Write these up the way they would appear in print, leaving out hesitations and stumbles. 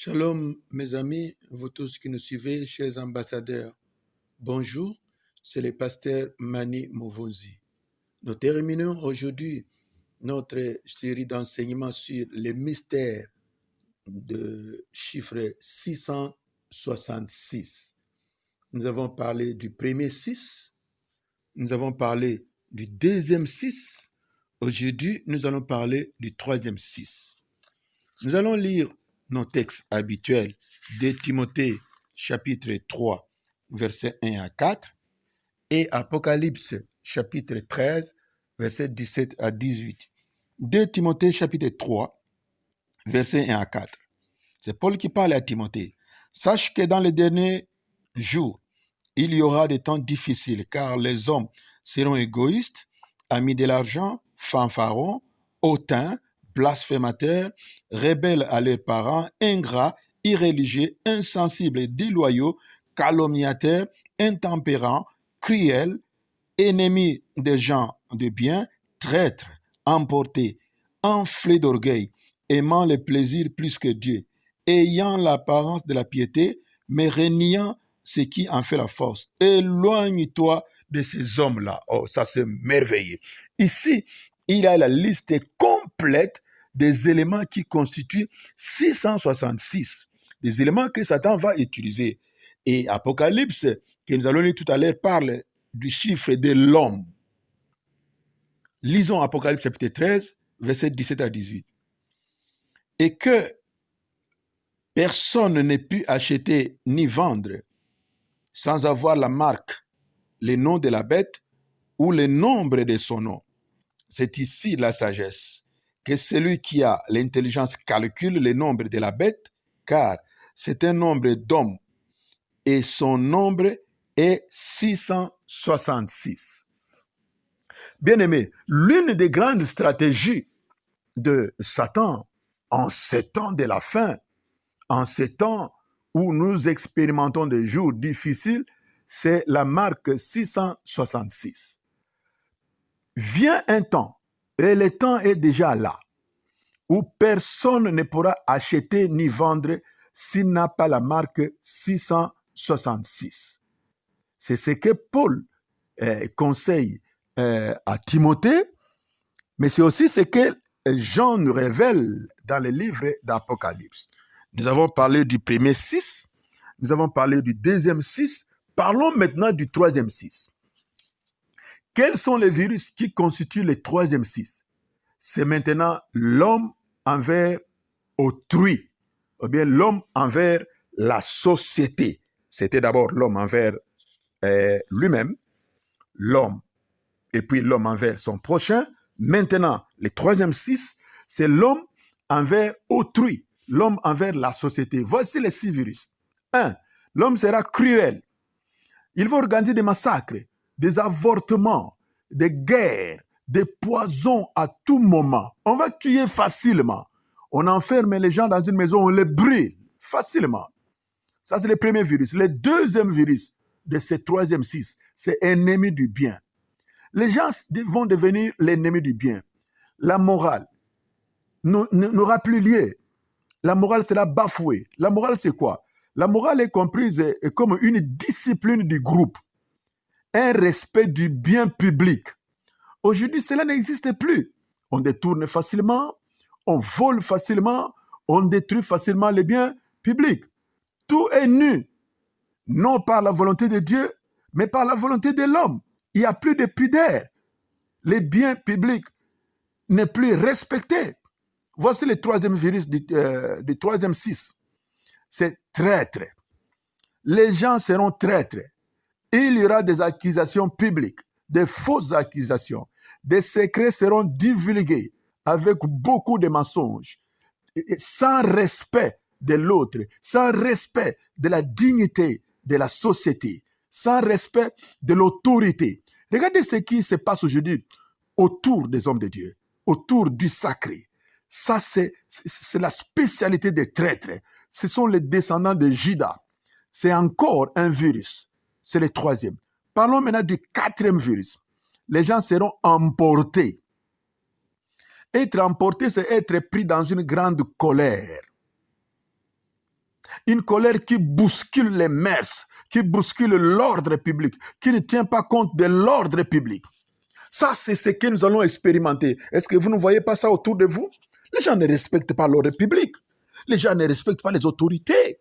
Shalom, mes amis, vous tous qui nous suivez, chers ambassadeurs. Bonjour, c'est le pasteur Mani Mouvonzi. Nous terminons aujourd'hui notre série d'enseignements sur les mystères de chiffre 666. Nous avons parlé du premier 6, nous avons parlé du deuxième 6. Aujourd'hui, nous allons parler du troisième 6. Nous allons lire nos textes habituels de Timothée chapitre 3, versets 1 à 4 et Apocalypse chapitre 13, versets 17 à 18. De Timothée chapitre 3, versets 1 à 4. C'est Paul qui parle à Timothée. Sache que dans les derniers jours, il y aura des temps difficiles car les hommes seront égoïstes, amis de l'argent, fanfarons, hautains, blasphémateurs, rebelles à leurs parents, ingrats, irréligieux, insensibles et déloyaux, calomniateurs, intempérants, cruels, ennemis des gens de bien, traîtres, emportés, enflés d'orgueil, aimant les plaisirs plus que Dieu, ayant l'apparence de la piété, mais reniant ce qui en fait la force. Éloigne-toi de ces hommes-là. Oh, ça c'est merveilleux. Ici, il y a la liste complète des éléments qui constituent 666, des éléments que Satan va utiliser. Et Apocalypse, que nous allons lire tout à l'heure, parle du chiffre de l'homme. Lisons Apocalypse chapitre 13, versets 17 à 18. Et que personne n'ait pu acheter ni vendre sans avoir la marque, le nom de la bête ou le nombre de son nom. C'est ici la sagesse, que celui qui a l'intelligence calcule le nombre de la bête, car c'est un nombre d'hommes et son nombre est 666. Bien-aimés, l'une des grandes stratégies de Satan en ces temps de la fin, en ces temps où nous expérimentons des jours difficiles, c'est la marque 666. Vient un temps, et le temps est déjà là, où personne ne pourra acheter ni vendre s'il n'a pas la marque 666. C'est ce que Paul conseille à Timothée, mais c'est aussi ce que Jean nous révèle dans le livre d'Apocalypse. Nous avons parlé du premier 6, nous avons parlé du deuxième 6, parlons maintenant du troisième 6. Quels sont les virus qui constituent le troisième 6? C'est maintenant l'homme envers autrui, ou bien l'homme envers la société. C'était d'abord l'homme envers lui-même, l'homme, et puis l'homme envers son prochain. Maintenant, le troisième 6, c'est l'homme envers autrui, l'homme envers la société. Voici les 6 virus. 1. L'homme sera cruel. Il va organiser des massacres, des avortements, des guerres, des poisons à tout moment. On va tuer facilement. On enferme les gens dans une maison, on les brûle facilement. Ça, c'est le premier virus. Le deuxième virus de ce troisième 6, c'est ennemi du bien. Les gens vont devenir l'ennemi du bien. La morale n'aura plus lieu. La morale sera bafouée. La morale, c'est quoi? La morale est comprise comme une discipline du groupe, un respect du bien public. Aujourd'hui, cela n'existe plus. On détourne facilement, on vole facilement, on détruit facilement les biens publics. Tout est nu, non par la volonté de Dieu, mais par la volonté de l'homme. Il n'y a plus de pudeur. Les biens publics n'est plus respecté. Voici le troisième virus du troisième 6. C'est traître. Les gens seront traîtres. Il y aura des accusations publiques, des fausses accusations. Des secrets seront divulgués avec beaucoup de mensonges, sans respect de l'autre, sans respect de la dignité de la société, sans respect de l'autorité. Regardez ce qui se passe aujourd'hui autour des hommes de Dieu, autour du sacré. Ça, c'est la spécialité des traîtres. Ce sont les descendants de Judas. C'est encore un virus. C'est le troisième. Parlons maintenant du quatrième virus. Les gens seront emportés. Être emporté, c'est être pris dans une grande colère. Une colère qui bouscule les mœurs, qui bouscule l'ordre public, qui ne tient pas compte de l'ordre public. Ça, c'est ce que nous allons expérimenter. Est-ce que vous ne voyez pas ça autour de vous? Les gens ne respectent pas l'ordre public. Les gens ne respectent pas les autorités.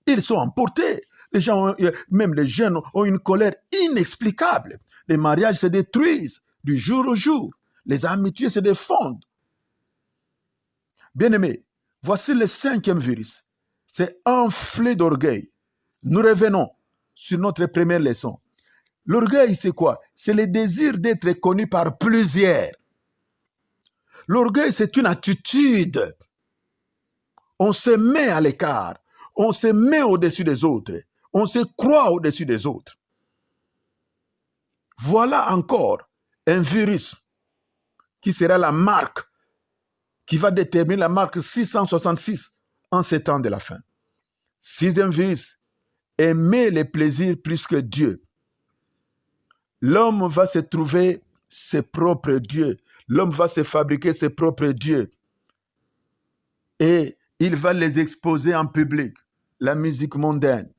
Ils sont emportés. Les gens, même les jeunes, ont une colère inexplicable. Les mariages se détruisent du jour au jour. Les amitiés se défendent. Bien-aimés, voici le 5e virus. C'est enflé d'orgueil. Nous revenons sur notre première leçon. L'orgueil, c'est quoi? C'est le désir d'être connu par plusieurs. L'orgueil, c'est une attitude. On se met à l'écart. On se met au-dessus des autres. On se croit au-dessus des autres. Voilà encore un virus qui sera la marque, qui va déterminer la marque 666 en ces temps de la fin. 6e virus, aimer les plaisirs plus que Dieu. L'homme va se trouver ses propres dieux. L'homme va se fabriquer ses propres dieux. Et il va les exposer en public. La musique mondaine,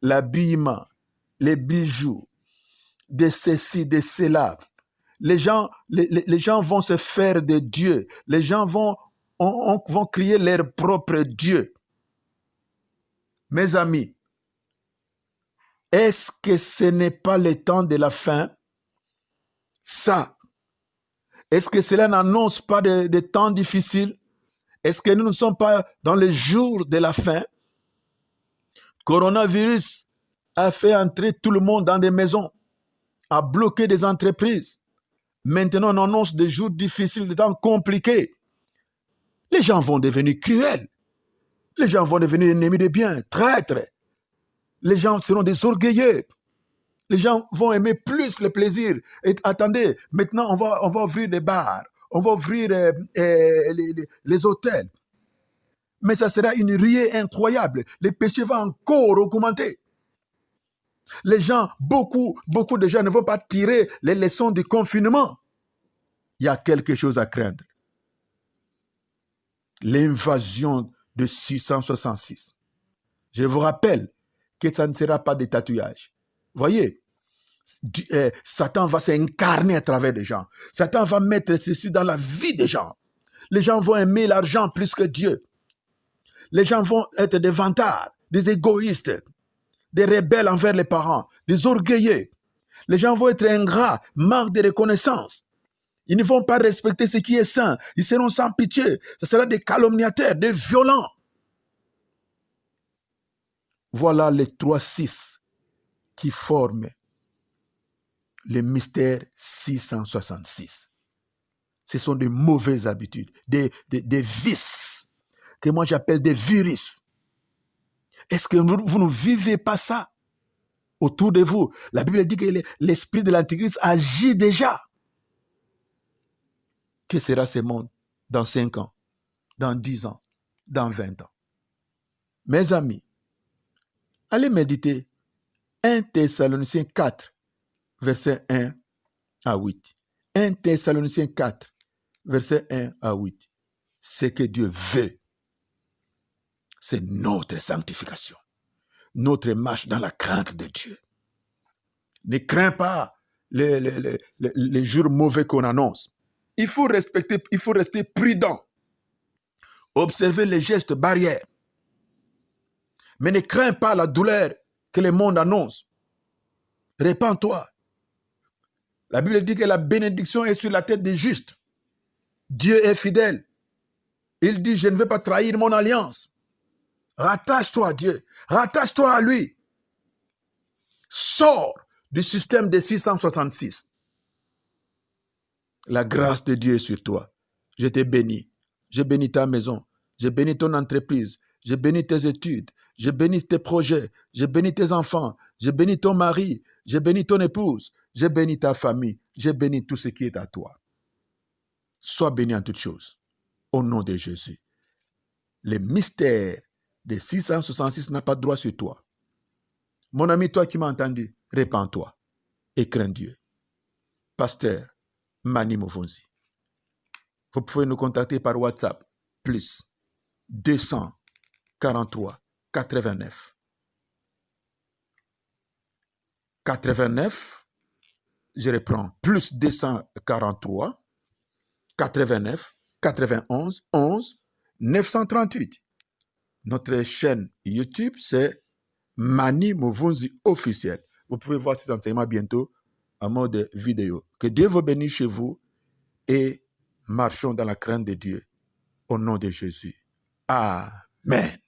l'habillement, les bijoux, de ceci, de cela. Les gens vont se faire des dieux. Les gens vont créer leur propre Dieu. Mes amis, est-ce que ce n'est pas le temps de la fin? Ça, est-ce que cela n'annonce pas de temps difficiles? Est-ce que nous ne sommes pas dans les jours de la fin? Coronavirus a fait entrer tout le monde dans des maisons, a bloqué des entreprises. Maintenant, on annonce des jours difficiles, des temps compliqués. Les gens vont devenir cruels. Les gens vont devenir ennemis des biens, traîtres. Les gens seront des orgueilleux. Les gens vont aimer plus le plaisir. Et attendez, maintenant, on va ouvrir des bars. On va ouvrir les hôtels. Mais ça sera une ruée incroyable. Le péché va encore augmenter. Les gens, beaucoup de gens ne vont pas tirer les leçons du confinement. Il y a quelque chose à craindre. L'invasion de 666. Je vous rappelle que ça ne sera pas des tatouages. Voyez, Satan va s'incarner à travers des gens. Satan va mettre ceci dans la vie des gens. Les gens vont aimer l'argent plus que Dieu. Les gens vont être des vantards, des égoïstes, des rebelles envers les parents, des orgueilleux. Les gens vont être ingrats, manque de reconnaissance. Ils ne vont pas respecter ce qui est saint. Ils seront sans pitié. Ce sera des calomniateurs, des violents. Voilà les 3-6 qui forment le mystère 666. Ce sont de mauvaises habitudes, des vices, que moi j'appelle des virus. Est-ce que vous ne vivez pas ça autour de vous? La Bible dit que l'esprit de l'Antichrist agit déjà. Que sera ce monde dans 5 ans, dans 10 ans, dans 20 ans? Mes amis, allez méditer 1 Thessaloniciens 4, verset 1 à 8. 1 Thessaloniciens 4, verset 1 à 8. Ce que Dieu veut, c'est notre sanctification, notre marche dans la crainte de Dieu. Ne crains pas les jours mauvais qu'on annonce. Il faut rester prudent. Observer les gestes barrières. Mais ne crains pas la douleur que le monde annonce. Répands-toi. La Bible dit que la bénédiction est sur la tête des justes. Dieu est fidèle. Il dit, je ne veux pas trahir mon alliance. Rattache-toi à Dieu. Rattache-toi à lui. Sors du système des 666. La grâce de Dieu est sur toi. Je te bénis. Je bénis ta maison. Je bénis ton entreprise. Je bénis tes études. Je bénis tes projets. Je bénis tes enfants. Je bénis ton mari. Je bénis ton épouse. Je bénis ta famille. Je bénis tout ce qui est à toi. Sois béni en toutes choses. Au nom de Jésus. Le mystère des 666 n'a pas de droit sur toi. Mon ami, toi qui m'as entendu, répands-toi et crains Dieu. Pasteur Mani Mouvonzi. Vous pouvez nous contacter par WhatsApp, plus 243 89. 89, je reprends, plus 243, 89, 91, 11, 938. Notre chaîne YouTube, c'est Mani Mouvunzi officiel. Vous pouvez voir ces enseignements bientôt en mode vidéo. Que Dieu vous bénisse chez vous et marchons dans la crainte de Dieu. Au nom de Jésus. Amen.